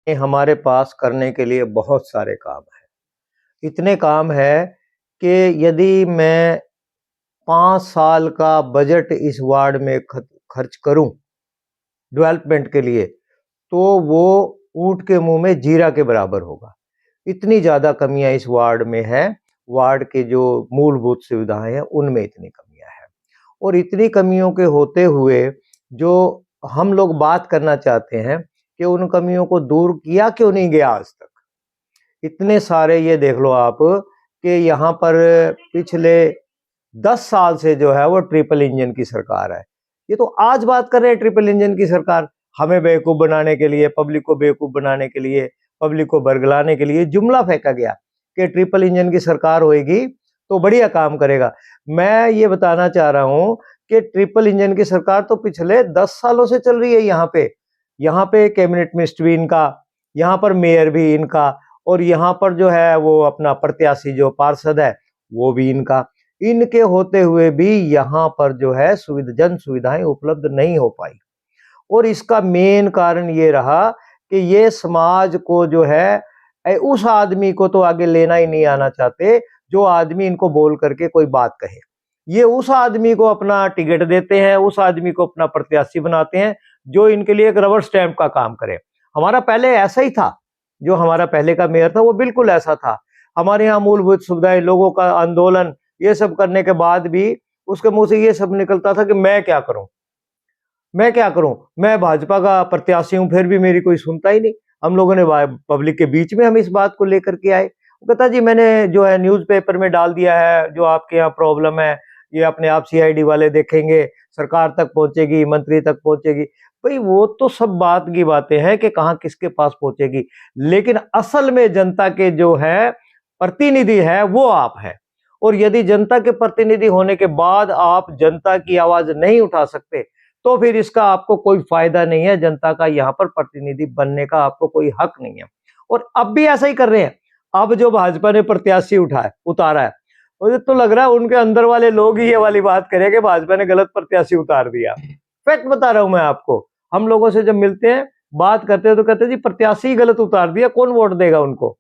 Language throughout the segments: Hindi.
हमारे पास करने के लिए बहुत सारे काम हैं। इतने काम है कि यदि मैं 5 साल का बजट इस वार्ड में खर्च करूं डेवलपमेंट के लिए, तो वो ऊंट के मुंह में जीरा के बराबर होगा। इतनी ज़्यादा कमियां इस वार्ड में है। वार्ड के जो मूलभूत सुविधाएं हैं उनमें इतनी कमियां हैं, और इतनी कमियों के होते हुए जो हम लोग बात करना चाहते हैं कि उन कमियों को दूर किया क्यों नहीं गया आज तक। इतने सारे ये देख लो आप कि यहाँ पर पिछले 10 साल से जो है वो ट्रिपल इंजन की सरकार है। ये तो आज बात कर रहे हैं ट्रिपल इंजन की सरकार, हमें बेवकूफ बनाने के लिए, पब्लिक को बेवकूफ बनाने के लिए, पब्लिक को बरगलाने के लिए जुमला फेंका गया कि ट्रिपल इंजन की सरकार होएगी तो बढ़िया काम करेगा। मैं ये बताना चाह रहा हूं कि ट्रिपल इंजन की सरकार तो पिछले 10 सालों से चल रही है। यहाँ पे कैबिनेट मिनिस्टर भी इनका, यहाँ पर मेयर भी इनका, और यहाँ पर जो है वो अपना प्रत्याशी जो पार्षद है वो भी इनका। इनके होते हुए भी यहाँ पर जो है जन सुविधाएं उपलब्ध नहीं हो पाई, और इसका मेन कारण ये रहा कि ये समाज को जो है उस आदमी को तो आगे लेना ही नहीं आना चाहते जो आदमी इनको बोल करके कोई बात कहे। ये उस आदमी को अपना टिकट देते हैं, उस आदमी को अपना प्रत्याशी बनाते हैं जो इनके लिए एक रबर स्टैंप का काम करे। हमारा पहले ऐसा ही था, जो हमारा पहले का मेयर था वो बिल्कुल ऐसा था। हमारे यहाँ मूलभूत सुविधाएं, लोगों का आंदोलन, ये सब करने के बाद भी उसके मुंह से ये सब निकलता था कि मैं क्या करूं, मैं क्या करूं, मैं भाजपा का प्रत्याशी हूं, फिर भी मेरी कोई सुनता ही नहीं। हम लोगों ने पब्लिक के बीच में हम इस बात को लेकर के आए। वो कहता जी मैंने जो है न्यूज़पेपर में डाल दिया है, जो आपके यहाँ प्रॉब्लम है ये अपने आप सीआईडी वाले देखेंगे, सरकार तक पहुंचेगी, मंत्री तक पहुंचेगी। भाई वो तो सब बात की बातें हैं कि कहाँ किसके पास पहुंचेगी, लेकिन असल में जनता के जो है प्रतिनिधि है वो आप है। और यदि जनता के प्रतिनिधि होने के बाद आप जनता की आवाज नहीं उठा सकते तो फिर इसका आपको कोई फायदा नहीं है। जनता का यहाँ पर प्रतिनिधि बनने का आपको कोई हक नहीं है। और अब भी ऐसा ही कर रहे हैं। अब जो भाजपा ने प्रत्याशी उतारा है, मुझे तो लग रहा है उनके अंदर वाले लोग ही ये वाली बात करें कि भाजपा ने गलत प्रत्याशी उतार दिया। फैक्ट बता रहा हूं मैं आपको। हम लोगों से जब मिलते हैं, बात करते हैं, तो कहते हैं जी प्रत्याशी ही गलत उतार दिया, कौन वोट देगा उनको।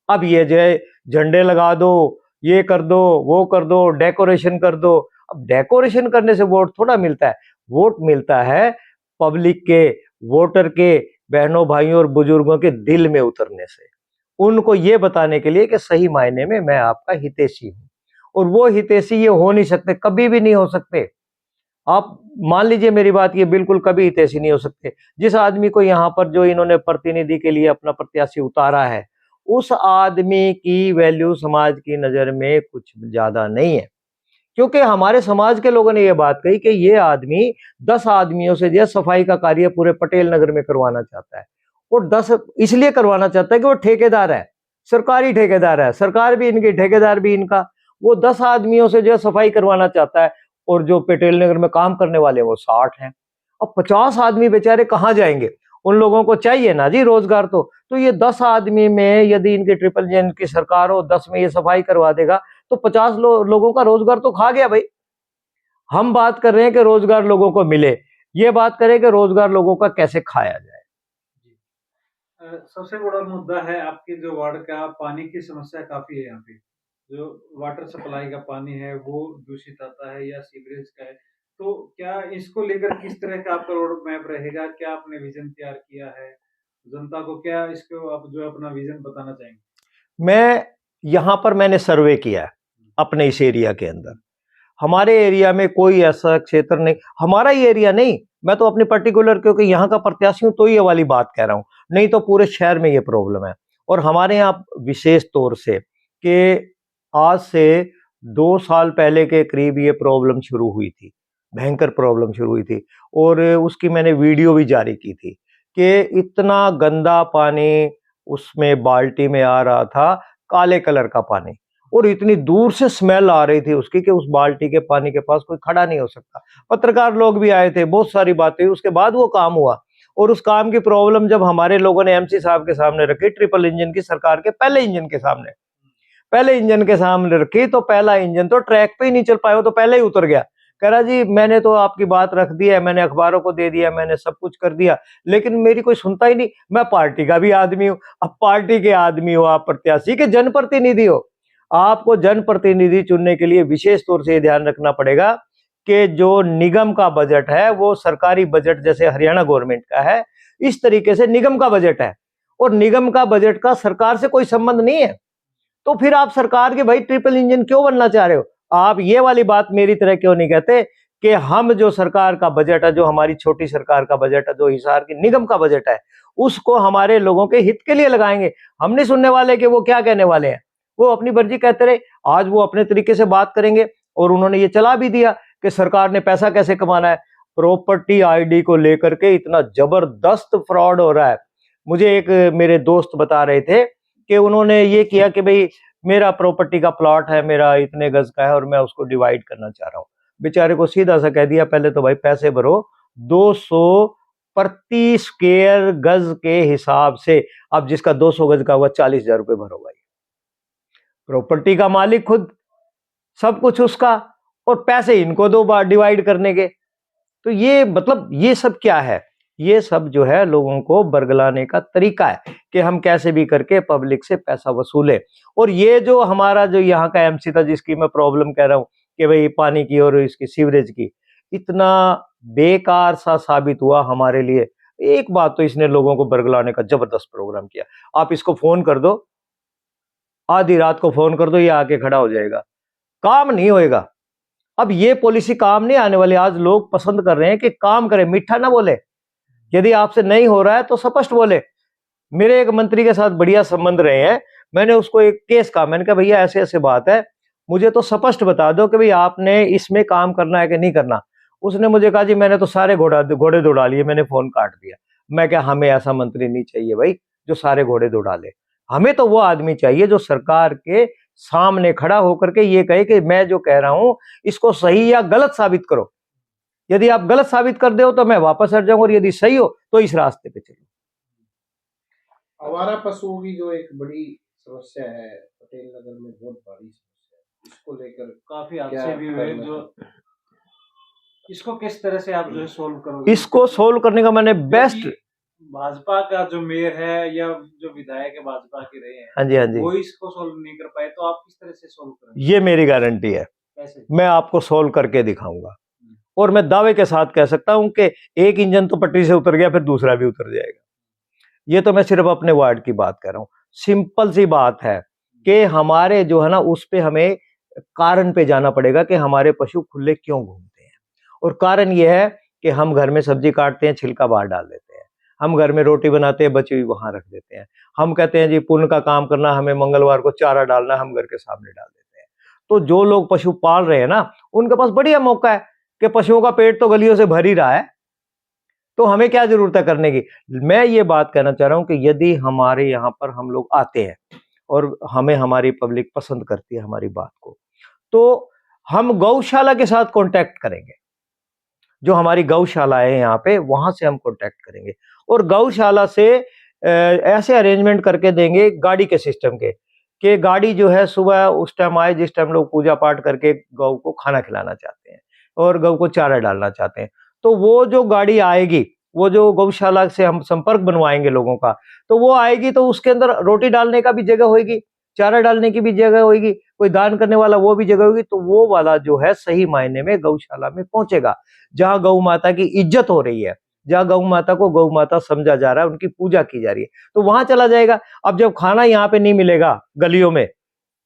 अब ये जो है झंडे लगा दो, ये कर दो, वो कर दो, डेकोरेशन कर दो। अब डेकोरेशन करने से वोट थोड़ा मिलता है। वोट मिलता है पब्लिक के, वोटर के, बहनों भाइयों और बुजुर्गों के दिल में उतरने से, उनको ये बताने के लिए कि सही मायने में मैं आपका हितैषी हूं। और वो हितैषी ये हो नहीं सकते, कभी भी नहीं हो सकते। आप मान लीजिए मेरी बात, ये बिल्कुल कभी हितैषी नहीं हो सकते। जिस आदमी को यहाँ पर जो इन्होंने प्रतिनिधि के लिए अपना प्रत्याशी उतारा है, उस आदमी की वैल्यू समाज की नजर में कुछ ज्यादा नहीं है। क्योंकि हमारे समाज के लोगों ने यह बात कही कि ये आदमी 10 आदमियों से जो सफाई का कार्य पूरे पटेल नगर में करवाना चाहता है। और 10 इसलिए करवाना चाहता है कि वो ठेकेदार है, सरकारी ठेकेदार है, सरकार भी इनकी, ठेकेदार भी इनका। वो 10 आदमियों से जो सफाई करवाना चाहता है, और जो पटेल नगर में काम करने वाले वो 60 हैं। अब 50 आदमी बेचारे कहाँ जाएंगे? उन लोगों को चाहिए ना जी रोजगार। तो ये 10 आदमी में यदि इनकी ट्रिपल जैन की सरकार हो, 10 में ये सफाई करवा देगा, तो 50 लोगों का रोजगार तो खा गया भाई। हम बात कर रहे हैं कि रोजगार लोगों को मिले, ये बात करें कि रोजगार लोगों का कैसे खाया जाए। सबसे बड़ा मुद्दा है आपके जो वार्ड का, पानी की समस्या काफी है यहाँ पे। जो वाटर सप्लाई का पानी है वो दूषित आता है या सीवरेज का है। तो क्या इसको लेकर किस तरह का आपका रोड मैप रहेगा? क्या आपने विजन तैयार किया है? जनता को क्या इसको आप जो अपना विजन बताना चाहेंगे? मैं यहाँ पर मैंने सर्वे किया है अपने इस एरिया के अंदर। हमारे एरिया में कोई ऐसा क्षेत्र नहीं, हमारा ही एरिया नहीं, मैं तो अपनी पर्टिकुलर क्योंकि यहाँ का प्रत्याशी हूं तो ये वाली बात कह रहा हूं, नहीं तो पूरे शहर में ये प्रॉब्लम है। और हमारे यहाँ विशेष तौर से कि आज से 2 साल पहले के करीब ये प्रॉब्लम शुरू हुई थी, भयंकर प्रॉब्लम शुरू हुई थी। और उसकी मैंने वीडियो भी जारी की थी कि इतना गंदा पानी उसमें बाल्टी में आ रहा था, काले कलर का पानी, और इतनी दूर से स्मेल आ रही थी उसकी कि उस बाल्टी के पानी के पास कोई खड़ा नहीं हो सकता। पत्रकार लोग भी आए थे, बहुत सारी बातें हुई, उसके बाद वो काम हुआ। और उस काम की प्रॉब्लम जब हमारे लोगों ने एमसी साहब के सामने रखी, ट्रिपल इंजन की सरकार के पहले इंजन के सामने रखी, तो पहला इंजन तो ट्रैक पे ही नहीं चल पाया, वो तो पहले ही उतर गया। कह रहा जी मैंने तो आपकी बात रख दी है, मैंने अखबारों को दे दिया, मैंने सब कुछ कर दिया, लेकिन मेरी कोई सुनता ही नहीं। मैं पार्टी का भी आदमी हूँ। अब पार्टी के आदमी हो आप, प्रत्याशी के जनप्रतिनिधि हो, आपको जनप्रतिनिधि चुनने के लिए विशेष तौर से ये ध्यान रखना पड़ेगा कि जो निगम का बजट है वो सरकारी बजट जैसे हरियाणा गवर्नमेंट का है, इस तरीके से निगम का बजट है, और निगम का बजट का सरकार से कोई संबंध नहीं है। तो फिर आप सरकार के भाई ट्रिपल इंजन क्यों बनना चाह रहे हो? आप ये वाली बात मेरी तरह क्यों नहीं कहते कि हम जो सरकार का बजट है, जो हमारी छोटी सरकार का बजट है, जो हिसार की निगम का बजट है, उसको हमारे लोगों के हित के लिए लगाएंगे। हम नहीं सुनने वाले कि वो क्या कहने वाले हैं। वो अपनी मर्जी कहते रहे, आज वो अपने तरीके से बात करेंगे। और उन्होंने ये चला भी दिया कि सरकार ने पैसा कैसे कमाना है। प्रॉपर्टी आईडी को लेकर के इतना जबरदस्त फ्रॉड हो रहा है। मुझे एक मेरे दोस्त बता रहे थे कि उन्होंने ये किया कि भाई मेरा प्रॉपर्टी का प्लॉट है, मेरा इतने गज का है और मैं उसको डिवाइड करना चाह रहा हूँ। बेचारे को सीधा सा कह दिया पहले तो भाई पैसे भरो 200 प्रति स्क्वायर गज के हिसाब से। अब जिसका 200 गज का हुआ 40,000 रुपये भरो भाई। प्रॉपर्टी का मालिक खुद, सब कुछ उसका, और पैसे इनको दो बार डिवाइड करने के। तो ये मतलब ये सब क्या है? ये सब जो है लोगों को बरगलाने का तरीका है कि हम कैसे भी करके पब्लिक से पैसा वसूले। और ये जो हमारा जो यहाँ का एमसी था जिसकी मैं प्रॉब्लम कह रहा हूँ कि भाई पानी की और इसकी सीवरेज की, इतना बेकार सा साबित हुआ हमारे लिए। एक बात तो इसने लोगों को बरगलाने का जबरदस्त प्रोग्राम किया। आप इसको फोन कर दो, आधी रात को फोन कर दो, ये आके खड़ा हो जाएगा, काम नहीं होएगा। अब ये पॉलिसी काम नहीं आने वाली। आज लोग पसंद कर रहे हैं कि काम करें, मीठा ना बोले। यदि आपसे नहीं हो रहा है तो स्पष्ट बोले। मेरे एक मंत्री के साथ बढ़िया संबंध रहे हैं, मैंने उसको एक केस कहा, मैंने कहा भैया ऐसे ऐसे बात है, मुझे तो स्पष्ट बता दो कि भाई आपने इसमें काम करना है कि नहीं करना। उसने मुझे कहा जी मैंने तो सारे घोड़े दौड़ा लिए, मैंने फोन काट दिया। मैं क्या, हमें ऐसा मंत्री नहीं चाहिए भाई जो सारे घोड़े दौड़ा ले। हमें तो वो आदमी चाहिए जो सरकार के सामने खड़ा होकर के ये कहे कि मैं जो कह रहा हूं इसको सही या गलत साबित करो। यदि आप गलत साबित कर दे हो तो मैं वापस हट जाऊंगा, और यदि सही हो तो इस रास्ते पे चलो। आवारा पशुओं की जो एक बड़ी समस्या है पटेल नगर में, बहुत बड़ी समस्या है, इसको लेकर काफी क्या हादसे भी हुए करना जो, है? इसको किस तरह से आप जो है सोल्व करोगे? इसको सोल्व करने का मैंने बेस्ट, क्योंकि भाजपा का जो मेयर है या जो विधायक है भाजपा के रहे हैं, हाँ जी हाँ जी, वो इसको सोल्व नहीं कर पाए, तो आप किस तरह से सोल्व करेंगे? ये मेरी गारंटी है, कैसे? मैं आपको सोल्व करके दिखाऊंगा। और मैं दावे के साथ कह सकता हूं कि एक इंजन तो पटरी से उतर गया, फिर दूसरा भी उतर जाएगा। ये तो मैं सिर्फ अपने वार्ड की बात कर रहा हूं। सिंपल सी बात है कि हमारे जो है ना उस पे हमें कारण पे जाना पड़ेगा कि हमारे पशु खुले क्यों घूमते हैं। और कारण ये है कि हम घर में सब्जी काटते हैं, छिलका बाहर डाल देते हैं, हम घर में रोटी बनाते हैं, बची हुई वहां रख देते हैं, हम कहते हैं जी पुण्य का काम करना, हमें मंगलवार को चारा डालना, हम घर के सामने डाल देते हैं। तो जो लोग पशु पाल रहे हैं ना, उनके पास बढ़िया मौका है कि पशुओं का पेट तो गलियों से भर ही रहा है, तो हमें क्या जरूरत है करने की। मैं ये बात कहना चाह रहा हूं कि यदि हमारे यहाँ पर हम लोग आते हैं और हमें हमारी पब्लिक पसंद करती है हमारी बात को, तो हम गौशाला के साथ कांटेक्ट करेंगे। जो हमारी गौशाला है यहाँ पे, वहां से हम कांटेक्ट करेंगे और गौशाला से ऐसे अरेंजमेंट करके देंगे गाड़ी के सिस्टम के, कि गाड़ी जो है सुबह उस टाइम आए जिस टाइम लोग पूजा पाठ करके गौ को खाना खिलाना चाहते हैं और गौ को चारा डालना चाहते हैं। तो वो जो गाड़ी आएगी, वो जो गौशाला से हम संपर्क बनवाएंगे लोगों का, तो वो आएगी तो उसके अंदर रोटी डालने का भी जगह होगी, चारा डालने की भी जगह होगी, कोई दान करने वाला वो भी जगह होगी। तो वो वाला जो है सही मायने में गौशाला में पहुंचेगा, जहां गौ माता की इज्जत हो रही है, जहां गौ माता को गौ माता समझा जा रहा है, उनकी पूजा की जा रही है, तो वहां चला जाएगा। अब जब खाना यहाँ पे नहीं मिलेगा गलियों में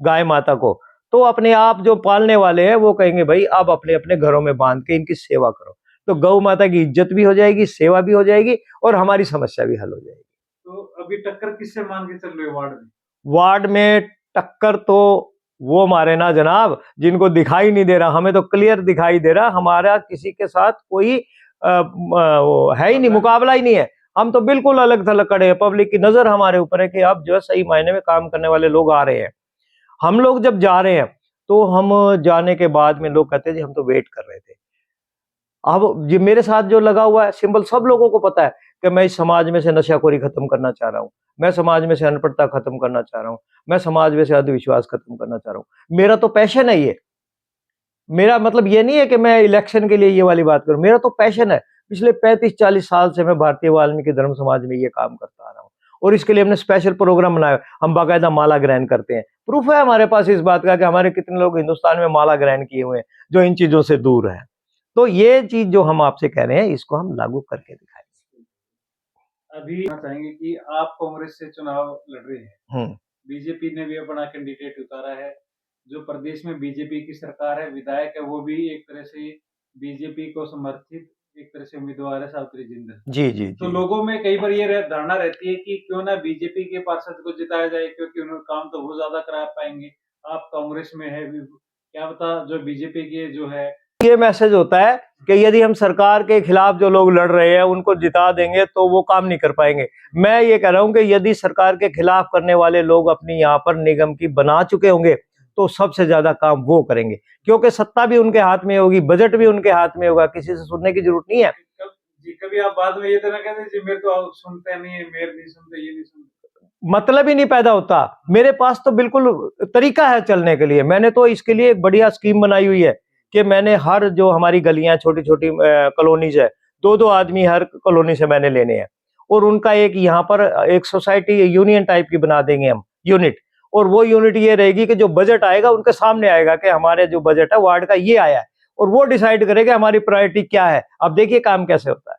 गाय माता को, तो अपने आप जो पालने वाले हैं वो कहेंगे भाई अब अपने अपने घरों में बांध के इनकी सेवा करो। तो गौ माता की इज्जत भी हो जाएगी, सेवा भी हो जाएगी और हमारी समस्या भी हल हो जाएगी। तो अभी टक्कर किससे मान के चल रहे हो वार्ड में? वार्ड में टक्कर तो वो मारे ना जनाब जिनको दिखाई नहीं दे रहा, हमें तो क्लियर दिखाई दे रहा, हमारा किसी के साथ कोई वो है ही नहीं, मुकाबला ही नहीं है। हम तो बिल्कुल अलग थलग खड़े हैं, पब्लिक की नजर हमारे ऊपर है कि अब जो है सही मायने में काम करने वाले लोग आ रहे हैं। हम लोग जब जा रहे हैं तो हम जाने के बाद में लोग कहते हैं जी हम तो वेट कर रहे थे। अब ये मेरे साथ जो लगा हुआ है सिंबल सब लोगों को पता है कि मैं इस समाज में से नशाखोरी खत्म करना चाह रहा हूँ, मैं समाज में से अनपढ़ता खत्म करना चाह रहा हूँ, मैं समाज में से अंधविश्वास खत्म करना चाह रहा हूँ। मेरा तो पैशन है ये, मेरा मतलब ये नहीं है कि मैं इलेक्शन के लिए ये वाली बात करूं, मेरा तो पैशन है। पिछले 35-40 साल से मैं भारतीय वाल्मीकि धर्म समाज में ये काम करता आ रहा हूँ और इसके लिए हमने स्पेशल प्रोग्राम बनाया। हम बाकायदा माला ग्रहण करते हैं, प्रूफ है हमारे पास इस बात का कि हमारे कितने लोग हिंदुस्तान में माला ग्रहण किए हुए हैं जो इन चीजों से दूर है। तो ये चीज जो हम आपसे कह रहे हैं इसको हम लागू करके दिखाएंगे। अभी चाहेंगे कि आप कांग्रेस से चुनाव लड़ रहे हैं, बीजेपी ने भी अपना कैंडिडेट उतारा है, जो प्रदेश में बीजेपी की सरकार है, विधायक है वो भी एक तरह से बीजेपी को समर्थित एक तरह से उम्मीदवार है, सावित्री जिंदल। जी। तो लोगों में कई बार ये धारणा रहती है कि क्यों ना बीजेपी के पार्षद को जिताया जाए, क्योंकि उन्होंने काम तो वो ज्यादा करा पाएंगे। आप कांग्रेस में है, क्या पता जो बीजेपी के जो है ये मैसेज होता है कि यदि हम सरकार के खिलाफ जो लोग लड़ रहे हैं उनको जिता देंगे तो वो काम नहीं कर पाएंगे। मैं ये कह रहा हूं कि यदि सरकार के खिलाफ करने वाले लोग अपनी यहाँ पर निगम की बना चुके होंगे तो सबसे ज्यादा काम वो करेंगे, क्योंकि सत्ता भी उनके हाथ में होगी, बजट भी उनके हाथ में होगा, किसी से सुनने की जरूरत नहीं है। जी, कभी आप बाद में ये तो ना कहते जी मेरे तो सुनते नहीं है, मेरे नहीं सुनते, ये नहीं सुनते, मतलब ही नहीं पैदा होता। मेरे पास तो बिल्कुल तरीका है चलने के लिए। मैंने तो इसके लिए एक बढ़िया स्कीम बनाई हुई है कि मैंने हर जो हमारी गलियां छोटी छोटी कॉलोनीज है, 2-2 आदमी हर कॉलोनी से मैंने लेने हैं और उनका एक यहाँ पर एक सोसाइटी यूनियन टाइप की बना देंगे हम यूनिट। और वो यूनिट ये रहेगी कि जो बजट आएगा उनके सामने आएगा कि हमारे जो बजट है वार्ड का ये आया है और वो डिसाइड करेगा हमारी प्रायोरिटी क्या है। अब देखिए काम कैसे होता है।